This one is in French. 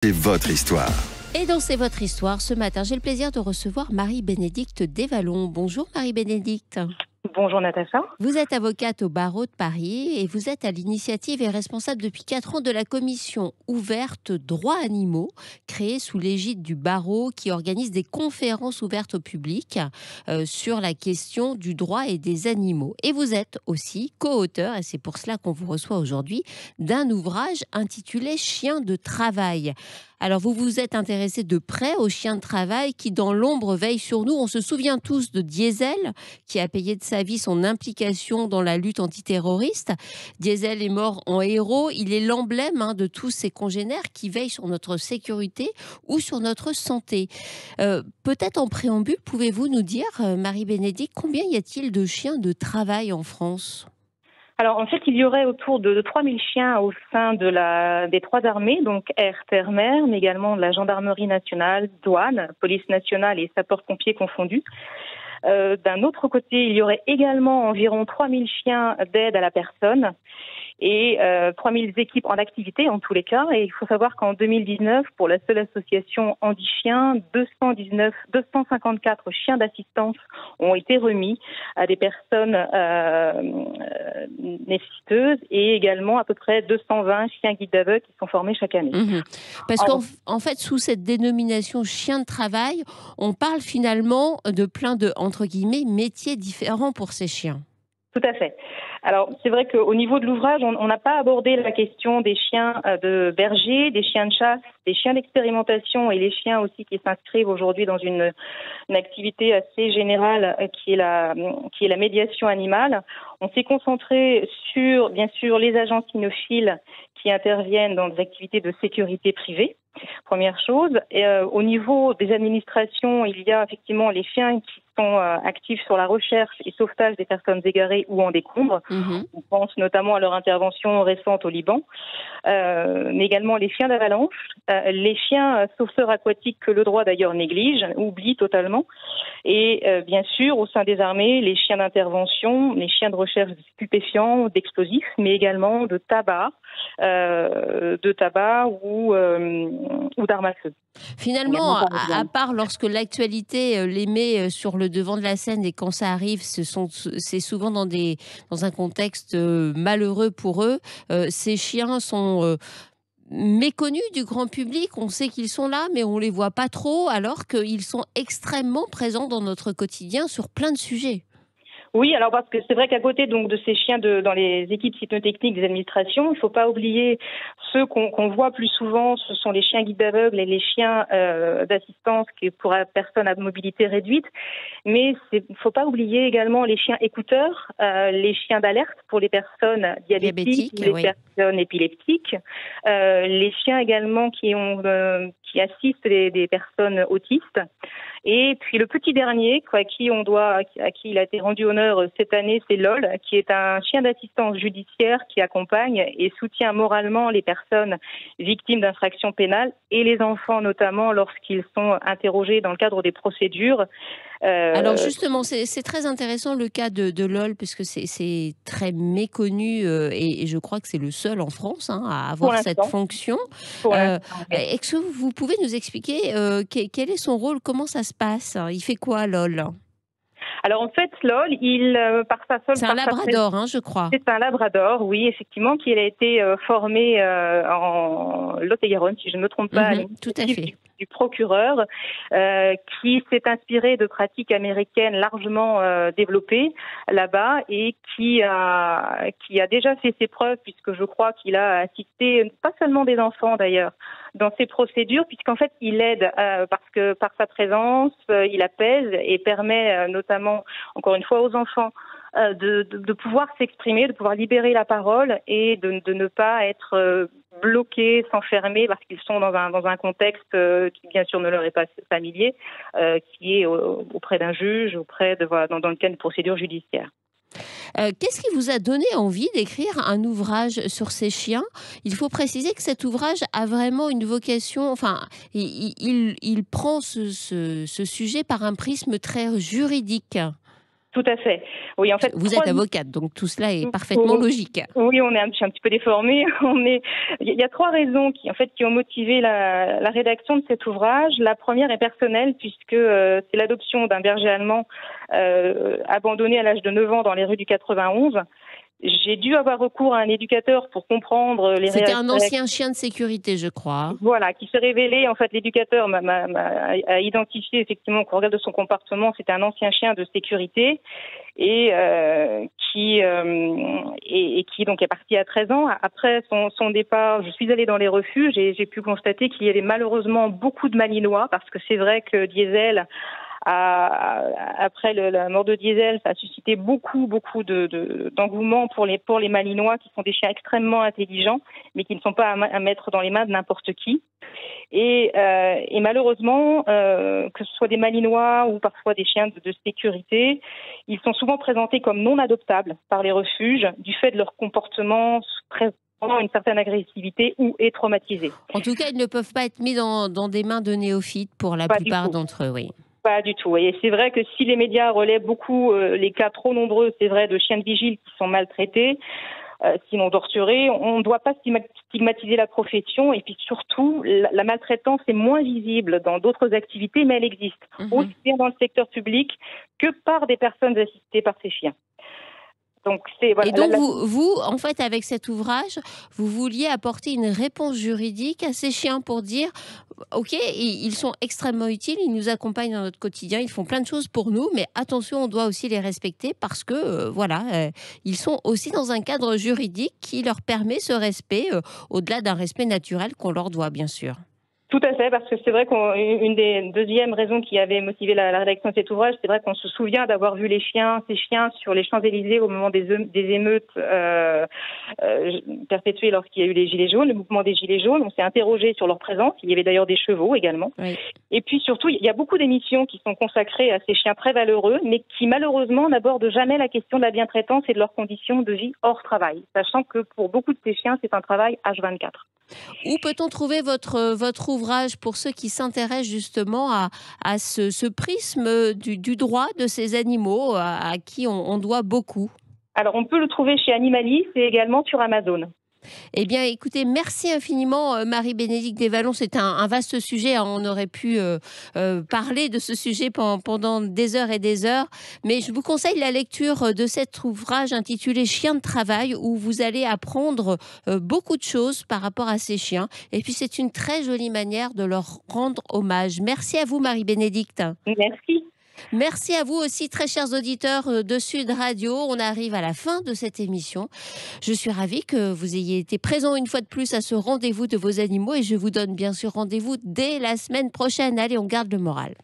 C'est votre histoire. Et dans C'est votre histoire, ce matin, j'ai le plaisir de recevoir Marie-Bénédicte Desvallons. Bonjour Marie-Bénédicte. Bonjour Natacha. Vous êtes avocate au barreau de Paris et vous êtes à l'initiative et responsable depuis 4 ans de la commission ouverte droits animaux, créée sous l'égide du barreau qui organise des conférences ouvertes au public sur la question du droit et des animaux. Et vous êtes aussi co-auteur, et c'est pour cela qu'on vous reçoit aujourd'hui, d'un ouvrage intitulé Chiens de travail. Alors, vous vous êtes intéressé de près aux chiens de travail qui, dans l'ombre, veillent sur nous. On se souvient tous de Diesel, qui a payé de sa vie son implication dans la lutte antiterroriste. Diesel est mort en héros. Il est l'emblème de tous ses congénères qui veillent sur notre sécurité ou sur notre santé. Peut-être en préambule, pouvez-vous nous dire, Marie-Bénédicte, combien y a-t-il de chiens de travail en France ? Alors en fait, il y aurait autour de 3000 chiens au sein des trois armées, donc air, terre, mer, mais également de la gendarmerie nationale, douane, police nationale et sapeurs-pompiers confondus. D'un autre côté, il y aurait également environ 3000 chiens d'aide à la personne et 3000 équipes en activité en tous les cas. Et il faut savoir qu'en 2019, pour la seule association Handi Chiens, 254 chiens d'assistance ont été remis à des personnes nécessiteuses et également à peu près 220 chiens guides d'aveugles qui sont formés chaque année. Parce qu'en fait, sous cette dénomination chien de travail, on parle finalement de plein de, entre guillemets, métiers différents pour ces chiens. Tout à fait. Alors, c'est vrai qu'au niveau de l'ouvrage, on n'a pas abordé la question des chiens de berger, des chiens de chasse, des chiens d'expérimentation et les chiens aussi qui s'inscrivent aujourd'hui dans une activité assez générale qui est la médiation animale. On s'est concentré sur, bien sûr, les agents cynophiles qui interviennent dans des activités de sécurité privée. Première chose. Et, au niveau des administrations, il y a effectivement les chiens qui sont actifs sur la recherche et sauvetage des personnes égarées ou en décombre. On pense notamment à leur intervention récente au Liban, mais également les chiens d'avalanche, les chiens sauveteurs aquatiques que le droit d'ailleurs néglige, oublie totalement, et bien sûr au sein des armées, les chiens d'intervention, les chiens de recherche de stupéfiants, d'explosifs, mais également de tabac ou d'armes à feu. Finalement, à part lorsque l'actualité les met sur le devant de la scène et quand ça arrive, c'est souvent dans un contexte malheureux pour eux. Ces chiens sont méconnus du grand public. On sait qu'ils sont là, mais on les voit pas trop, alors qu'ils sont extrêmement présents dans notre quotidien sur plein de sujets. Oui, alors parce que c'est vrai qu'à côté donc de ces chiens dans les équipes cytotechniques des administrations, il ne faut pas oublier ceux qu'on voit plus souvent, ce sont les chiens guides d'aveugles et les chiens d'assistance qui pour la personne à mobilité réduite. Mais il ne faut pas oublier également les chiens écouteurs, les chiens d'alerte pour les personnes diabétiques, les personnes épileptiques, les chiens également qui assistent des personnes autistes. Et puis le petit dernier, à qui il a été rendu honneur cette année, c'est LOL, qui est un chien d'assistance judiciaire qui accompagne et soutient moralement les personnes victimes d'infractions pénales et les enfants notamment lorsqu'ils sont interrogés dans le cadre des procédures. Alors justement, c'est très intéressant le cas de LOL, parce que c'est très méconnu et je crois que c'est le seul en France à avoir cette fonction. Est-ce que vous pouvez nous expliquer quel est son rôle, comment ça se passe? Il fait quoi, LOL? Alors en fait, LOL, c'est un labrador, je crois. C'est un labrador, oui, effectivement, qui a été formé en Lot-et-Garonne, si je ne me trompe pas, tout à fait. Du procureur, qui s'est inspiré de pratiques américaines largement développées là-bas et qui a déjà fait ses preuves, puisque je crois qu'il a assisté, pas seulement des enfants d'ailleurs, dans ces procédures, puisqu'en fait il aide parce que par sa présence, il apaise et permet notamment, encore une fois, aux enfants de pouvoir s'exprimer, de pouvoir libérer la parole et de ne pas être bloqués, s'enfermer parce qu'ils sont dans un contexte qui bien sûr ne leur est pas familier, qui est auprès d'un juge, dans le cadre de procédures judiciaires. Qu'est-ce qui vous a donné envie d'écrire un ouvrage sur ces chiens? Il faut préciser que cet ouvrage a vraiment une vocation, enfin, il prend ce sujet par un prisme très juridique. Tout à fait. Oui, en fait, Vous êtes avocate, donc tout cela est parfaitement logique. Oui, je suis un petit peu déformée. Il y a 3 raisons qui ont motivé la rédaction de cet ouvrage. La première est personnelle, puisque c'est l'adoption d'un berger allemand abandonné à l'âge de 9 ans dans les rues du 91. J'ai dû avoir recours à un éducateur pour comprendre les C'était réactions. un ancien chien de sécurité, je crois. Voilà, qui s'est révélé, en fait, l'éducateur a identifié effectivement qu'au regard de son comportement, c'était un ancien chien de sécurité et qui donc est parti à 13 ans. Après son départ, je suis allée dans les refuges et j'ai pu constater qu'il y avait malheureusement beaucoup de Malinois, parce que c'est vrai que Diesel après la mort de Diesel, ça a suscité beaucoup d'engouement pour les Malinois, qui sont des chiens extrêmement intelligents, mais qui ne sont pas à mettre dans les mains de n'importe qui. Et malheureusement, que ce soit des Malinois ou parfois des chiens de sécurité, ils sont souvent présentés comme non adoptables par les refuges du fait de leur comportement une certaine agressivité ou est traumatisé. En tout cas, ils ne peuvent pas être mis dans des mains de néophytes pour la plupart d'entre eux, oui. Pas du tout. Et c'est vrai que si les médias relaient beaucoup les cas trop nombreux, c'est vrai, de chiens de vigile qui sont maltraités, sinon torturés, on ne doit pas stigmatiser la profession. Et puis surtout, la maltraitance est moins visible dans d'autres activités, mais elle existe, aussi bien dans le secteur public que par des personnes assistées par ces chiens. Donc, et donc, vous, en fait, avec cet ouvrage, vous vouliez apporter une réponse juridique à ces chiens pour dire, OK, ils sont extrêmement utiles, ils nous accompagnent dans notre quotidien, ils font plein de choses pour nous, mais attention, on doit aussi les respecter parce que, ils sont aussi dans un cadre juridique qui leur permet ce respect, au-delà d'un respect naturel qu'on leur doit, bien sûr. Tout à fait, parce que c'est vrai qu'une des deuxièmes raisons qui avait motivé la rédaction de cet ouvrage, c'est vrai qu'on se souvient d'avoir vu ces chiens sur les Champs-Élysées au moment des émeutes perpétuées lorsqu'il y a eu les Gilets jaunes, le mouvement des Gilets jaunes. On s'est interrogé sur leur présence. Il y avait d'ailleurs des chevaux également. Oui. Et puis surtout, il y a beaucoup d'émissions qui sont consacrées à ces chiens très valeureux, mais qui malheureusement n'abordent jamais la question de la bientraitance et de leurs conditions de vie hors travail, sachant que pour beaucoup de ces chiens, c'est un travail H24. Où peut-on trouver votre ouvrage pour ceux qui s'intéressent justement à ce prisme du droit de ces animaux à qui on doit beaucoup? Alors, on peut le trouver chez Animalis et également sur Amazon. Eh bien, écoutez, merci infiniment, Marie-Bénédicte Desvallons. C'est un vaste sujet. On aurait pu parler de ce sujet pendant des heures et des heures. Mais je vous conseille la lecture de cet ouvrage intitulé « Chiens de travail » où vous allez apprendre beaucoup de choses par rapport à ces chiens. Et puis, c'est une très jolie manière de leur rendre hommage. Merci à vous, Marie-Bénédicte. Merci. Merci à vous aussi, très chers auditeurs de Sud Radio. On arrive à la fin de cette émission. Je suis ravie que vous ayez été présents une fois de plus à ce rendez-vous de vos animaux et je vous donne bien sûr rendez-vous dès la semaine prochaine. Allez, on garde le moral.